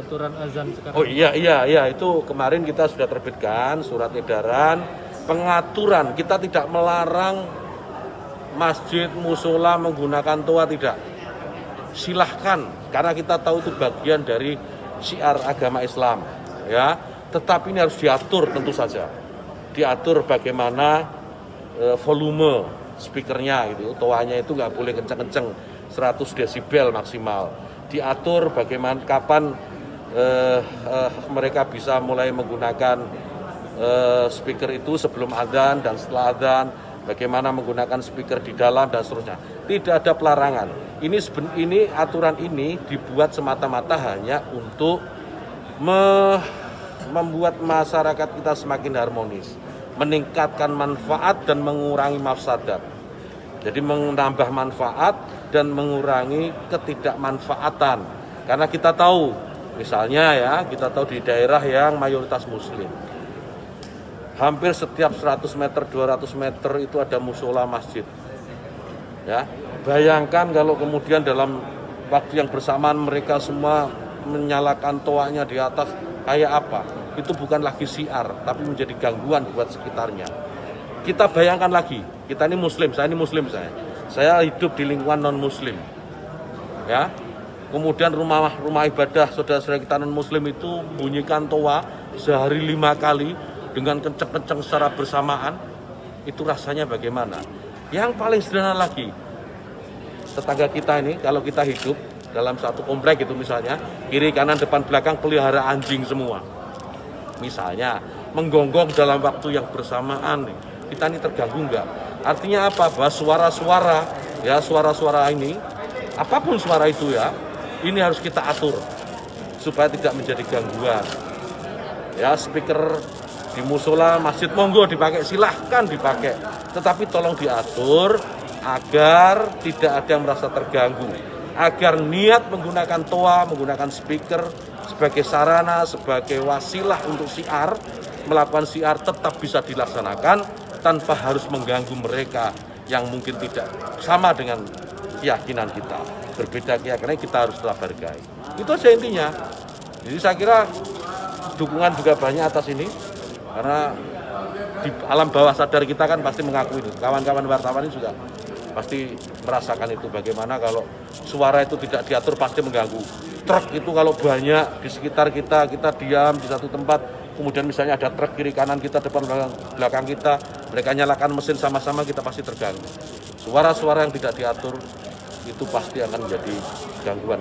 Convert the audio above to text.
aturan azan sekarang? Oh iya, itu kemarin kita sudah terbitkan surat edaran pengaturan. Kita tidak melarang masjid, musola menggunakan toa, tidak. Silahkan, karena kita tahu itu bagian dari syiar agama Islam, ya. Tetapi ini harus diatur tentu saja. Diatur bagaimana volume speakernya, gitu. Toanya itu nggak boleh kenceng-kenceng, 100 desibel maksimal. Diatur bagaimana kapan mereka bisa mulai menggunakan speaker itu sebelum adzan dan setelah adzan, bagaimana menggunakan speaker di dalam dan seterusnya. Tidak ada pelarangan. Ini aturan ini dibuat semata-mata hanya untuk membuat masyarakat kita semakin harmonis, meningkatkan manfaat dan mengurangi mafsadat. Jadi menambah manfaat dan mengurangi ketidakmanfaatan. Karena kita tahu, misalnya ya, kita tahu di daerah yang mayoritas muslim, hampir setiap 100 meter, 200 meter itu ada musola masjid. Ya, bayangkan kalau kemudian dalam waktu yang bersamaan mereka semua menyalakan toanya di atas, kayak apa? Itu bukan lagi syiar, tapi menjadi gangguan buat sekitarnya. Kita bayangkan lagi, kita ini muslim, saya ini muslim, saya hidup di lingkungan non muslim. Ya. Kemudian rumah ibadah saudara-saudara kita non muslim itu bunyikan toa sehari 5 kali dengan kenceng-kenceng secara bersamaan, itu rasanya bagaimana? Yang paling sederhana lagi, tetangga kita ini kalau kita hidup dalam satu komplek itu misalnya, kiri kanan depan belakang pelihara anjing semua. Misalnya menggonggong dalam waktu yang bersamaan, kita ini terganggu enggak? Artinya apa? Bahwa suara-suara ini, apapun suara itu ya, ini harus kita atur supaya tidak menjadi gangguan. Ya, speaker di musola, masjid, monggo dipakai, silahkan dipakai. Tetapi tolong diatur agar tidak ada yang merasa terganggu. Agar niat menggunakan toa, menggunakan speaker sebagai sarana, sebagai wasilah untuk syiar, melakukan syiar tetap bisa dilaksanakan tanpa harus mengganggu mereka yang mungkin tidak sama dengan keyakinan kita. Berbeda keyakinan, kita harus tetap hargai. Itu aja intinya. Jadi saya kira dukungan juga banyak atas ini, karena di alam bawah sadar kita kan pasti mengakui itu. Kawan-kawan wartawan ini juga pasti merasakan itu, bagaimana kalau suara itu tidak diatur pasti mengganggu. Truk itu kalau banyak di sekitar kita diam di satu tempat, kemudian misalnya ada truk kiri kanan kita, depan belakang kita, mereka nyalakan mesin sama-sama, kita pasti terganggu. Suara-suara yang tidak diatur itu pasti akan menjadi gangguan.